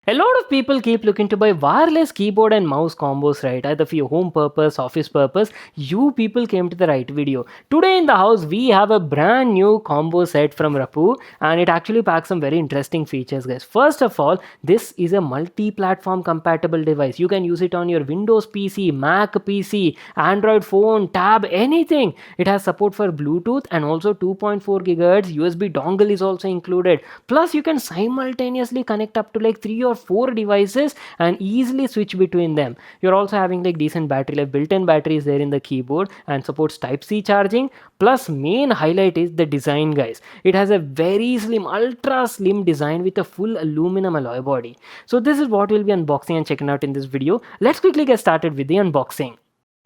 A lot of people keep looking to buy wireless keyboard and mouse combos, right? Either for your home purpose, office purpose. You people came to the right video. Today in the house, we have a brand new combo set from Rapu, and it actually packs some very interesting features, guys. First of all, this is a multi-platform compatible device. You can use it on your Windows PC, Mac PC, Android phone, tab, anything. It has support for Bluetooth and also 2.4 gigahertz USB dongle is also included. Plus, you can simultaneously connect up to like 3 or 4 devices and easily switch between them. You're also having like decent battery life. Built-in batteries there in the keyboard and supports Type-C charging. Plus, main highlight is the design, guys. It has a very slim, ultra slim design with a full aluminum alloy body. So this is what we'll be unboxing and checking out in this video. Let's quickly get started with the unboxing.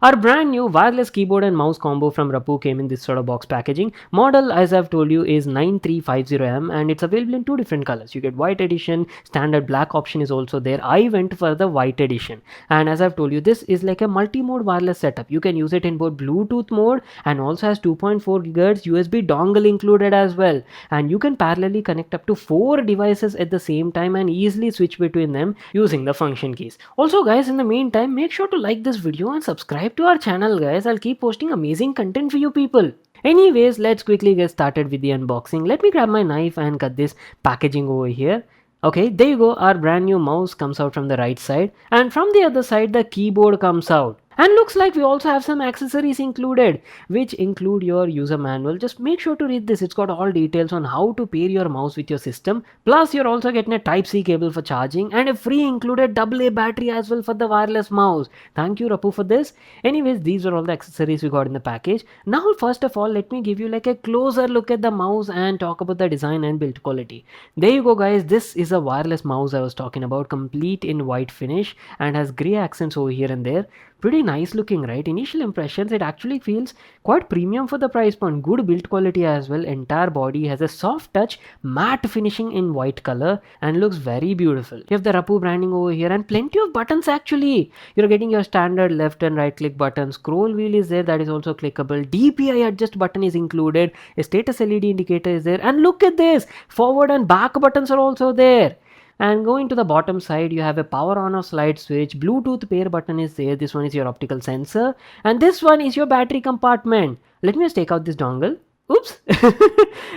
Our brand new wireless keyboard and mouse combo from Rapu came in this sort of box packaging. Model, as I've told you, is 9350M and it's available in two different colors. You get white edition, standard black option is also there. I went for the white edition. And as I've told you, this is like a multi-mode wireless setup. You can use it in both Bluetooth mode and also has 2.4 GHz USB dongle included as well. And you can parallelly connect up to 4 devices at the same time and easily switch between them using the function keys. Also, guys, in the meantime, make sure to like this video and subscribe to our channel, guys. I'll keep posting amazing content for you people. Anyways, let's quickly get started with the unboxing. Let me grab my knife and cut this packaging over here. Okay, there you go. Our brand new mouse comes out from the right side, and from the other side the keyboard comes out. And looks like we also have some accessories included, which include your user manual. Just make sure to read this. It's got all details on how to pair your mouse with your system. Plus, you're also getting a Type-C cable for charging and a free included AA battery as well for the wireless mouse. Thank you, Rapu, for this. Anyways, these are all the accessories we got in the package. Now, first of all, let me give you like a closer look at the mouse and talk about the design and build quality. There you go, guys. This is a wireless mouse I was talking about, complete in white finish and has gray accents over here and there. Pretty nice looking, right? Initial impressions, it actually feels quite premium for the price point. Good build quality as well. Entire body has a soft touch matte finishing in white color and looks very beautiful. You have the Rapu branding over here and plenty of buttons actually. You're getting your standard left and right click button. Scroll wheel is there, that is also clickable. DPI adjust button is included. A status LED indicator is there. And look at this, forward and back buttons are also there. And going to the bottom side, you have a power on off slide switch. Bluetooth pair button is there. This one is your optical sensor. And this one is your battery compartment. Let me just take out this dongle. Oops,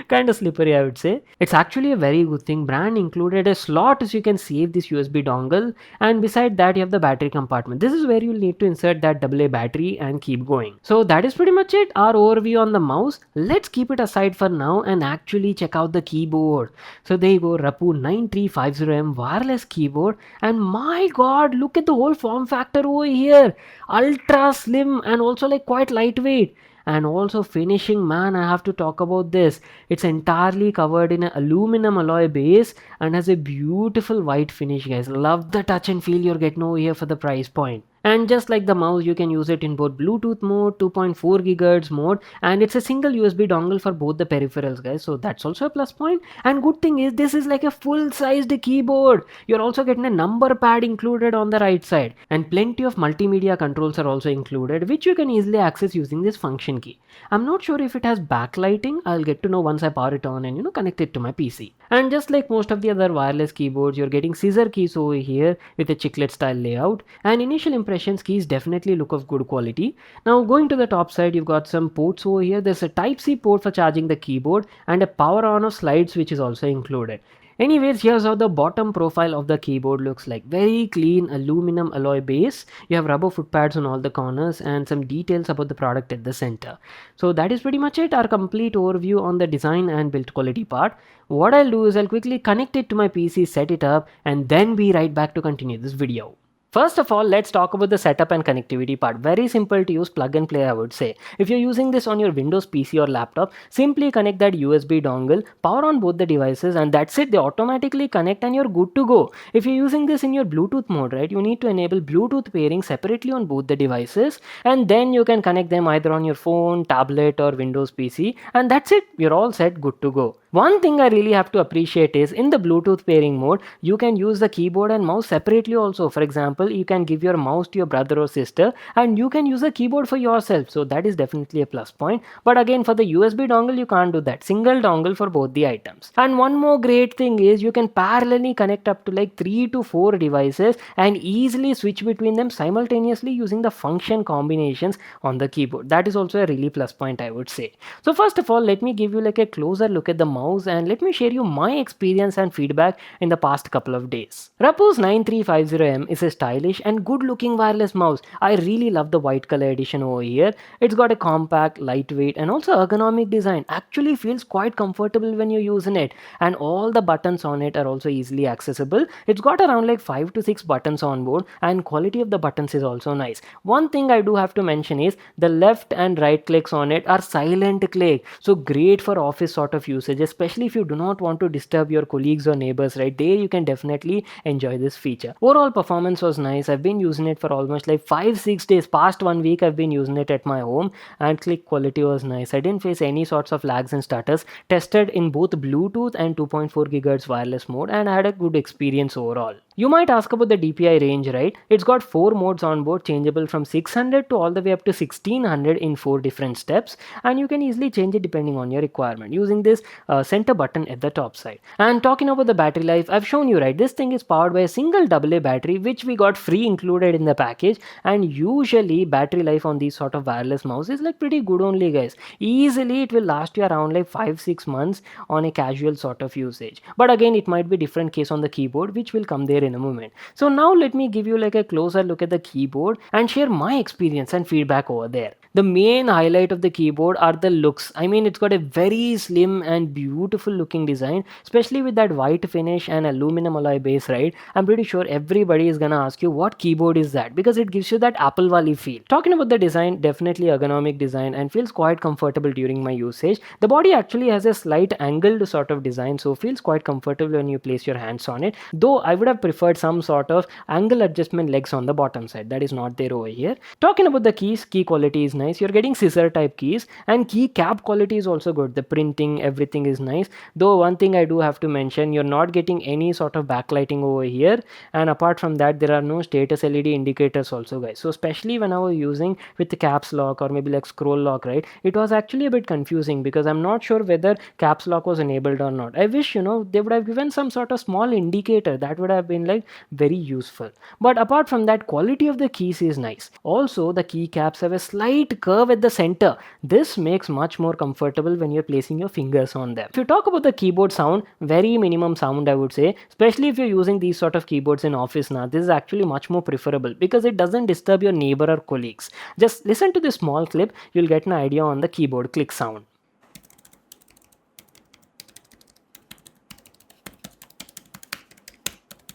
kind of slippery, I would say. It's actually a very good thing. Brand included a slot so you can save this USB dongle, and beside that you have the battery compartment. This is where you'll need to insert that AA battery and keep going. So that is pretty much it, our overview on the mouse. Let's keep it aside for now and actually check out the keyboard. So there you go, Rapu 9350M wireless keyboard, and my god, look at the whole form factor over here. Ultra slim and also like quite lightweight. And also finishing, man, I have to talk about this. It's entirely covered in an aluminum alloy base and has a beautiful white finish, guys. Love the touch and feel you're getting over here for the price point. And just like the mouse, you can use it in both Bluetooth mode, 2.4 gigahertz mode, and it's a single USB dongle for both the peripherals, guys. So that's also a plus point. And good thing is this is like a full-sized keyboard. You're also getting a number pad included on the right side, and plenty of multimedia controls are also included, which you can easily access using this function key. I'm not sure if it has backlighting. I'll get to know once I power it on and connect it to my PC. And just like most of the other wireless keyboards, you're getting scissor keys over here with a chiclet style layout, and initial impressions keys definitely look of good quality. Now going to the top side, you've got some ports over here. There's a Type-C port for charging the keyboard and a power on off slide switch is also included. Anyways, here's how the bottom profile of the keyboard looks like. Very clean aluminum alloy base. You have rubber foot pads on all the corners and some details about the product at the center. So that is pretty much it, our complete overview on the design and build quality part. What I'll do is I'll quickly connect it to my PC, set it up, and then be right back to continue this video. First of all, let's talk about the setup and connectivity part. Very simple to use, plug and play, I would say. If you're using this on your Windows PC or laptop, simply connect that USB dongle, power on both the devices, and that's it. They automatically connect and you're good to go. If you're using this in your Bluetooth mode, right, you need to enable Bluetooth pairing separately on both the devices, and then you can connect them either on your phone, tablet, or Windows PC, and that's it. You're all set, good to go. One thing I really have to appreciate is in the Bluetooth pairing mode, you can use the keyboard and mouse separately also. For example, you can give your mouse to your brother or sister and you can use the keyboard for yourself. So that is definitely a plus point. But again, for the USB dongle, you can't do that. Single dongle for both the items. And one more great thing is you can parallelly connect up to like 3 to 4 devices and easily switch between them simultaneously using the function combinations on the keyboard. That is also a really plus point, I would say. So first of all, let me give you like a closer look at the mouse and let me share you my experience and feedback in the past couple of days. Rapu's 9350M is a stylish and good looking wireless mouse. I really love the white color edition over here. It's got a compact, lightweight and also ergonomic design. Actually feels quite comfortable when you're using it, and all the buttons on it are also easily accessible. It's got around like 5 to 6 buttons on board and quality of the buttons is also nice. One thing I do have to mention is the left and right clicks on it are silent click, so great for office sort of usage, especially if you do not want to disturb your colleagues or neighbors. Right there you can definitely enjoy this feature. Overall performance was nice. I've been using it for almost like 5-6 days. Past 1 week I've been using it at my home and click quality was nice. I didn't face any sorts of lags and stutters. Tested in both Bluetooth and 2.4 GHz wireless mode and I had a good experience overall. You might ask about the DPI range, right? It's got 4 modes on board, changeable from 600 to all the way up to 1600 in 4 different steps, and you can easily change it depending on your requirement using this center button at the top side. And talking about the battery life, I've shown you, right? This thing is powered by a single AA battery which we got free included in the package, and usually battery life on these sort of wireless mouse is like pretty good only, guys. Easily it will last you around like 5-6 months on a casual sort of usage, but again it might be different case on the keyboard, which will come there in a moment. So now let me give you like a closer look at the keyboard and share my experience and feedback over there. The main highlight of the keyboard are the looks. I mean, it's got a very slim and beautiful looking design, especially with that white finish and aluminum alloy base, right? I'm pretty sure everybody is gonna ask you what keyboard is that, because it gives you that Apple Wally feel. Talking about the design, definitely ergonomic design and feels quite comfortable during my usage. The body actually has a slight angled sort of design, so feels quite comfortable when you place your hands on it. Though I would have preferred some sort of angle adjustment legs on the bottom side. That is not there over here. Talking about the keys, key quality is nice. You're getting scissor type keys and key cap quality is also good. The printing, everything is nice. Though one thing I do have to mention, you're not getting any sort of backlighting over here, and apart from that there are no status LED indicators also, guys. So especially when I was using with the caps lock or maybe like scroll lock, right, it was actually a bit confusing because I'm not sure whether caps lock was enabled or not. I wish, they would have given some sort of small indicator. That would have been like very useful. But apart from that, quality of the keys is nice. Also the keycaps have a slight curve at the center. This makes much more comfortable when you're placing your fingers on them. If you talk about the keyboard sound, very minimum sound I would say, especially if you're using these sort of keyboards in office now. This is actually much more preferable because it doesn't disturb your neighbor or colleagues. Just listen to this small clip, you'll get an idea on the keyboard click sound.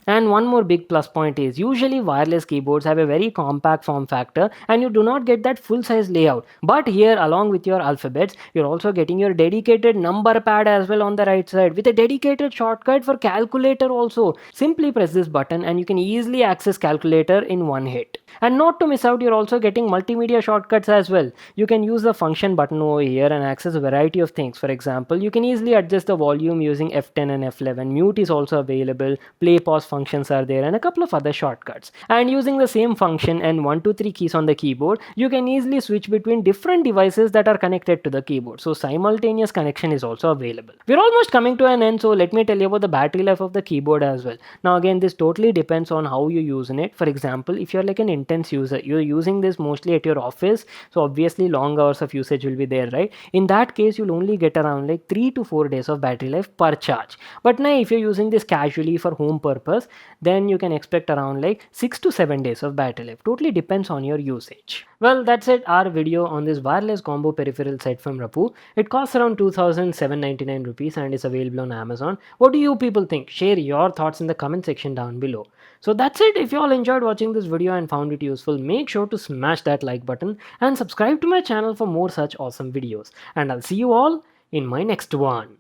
And one more big plus point is usually wireless keyboards have a very compact form factor and you do not get that full size layout. But here, along with your alphabets, you're also getting your dedicated number pad as well on the right side with a dedicated shortcut for calculator also. Simply press this button and you can easily access calculator in one hit. And not to miss out, you're also getting multimedia shortcuts as well. You can use the function button over here and access a variety of things. For example, you can easily adjust the volume using F10 and F11. Mute is also available. Play pause functions are there and a couple of other shortcuts. And using the same function and 1 2 3 keys on the keyboard, you can easily switch between different devices that are connected to the keyboard. So simultaneous connection is also available. We're almost coming to an end, so let me tell you about the battery life of the keyboard as well. Now again, this totally depends on how you're using it. For example, if you're like an intense user, you're using this mostly at your office, so obviously long hours of usage will be there, right? In that case, you'll only get around like 3 to 4 days of battery life per charge. But now if you're using this casually for home purpose, then you can expect around like 6 to 7 days of battery life. Totally depends on your usage. Well, that's it, our video on this wireless combo peripheral set from Rapu. It costs around 2,799 rupees and is available on Amazon. What do you people think? Share your thoughts in the comment section down below. So that's it. If you all enjoyed watching this video and found it useful, make sure to smash that like button and subscribe to my channel for more such awesome videos. And I'll see you all in my next one.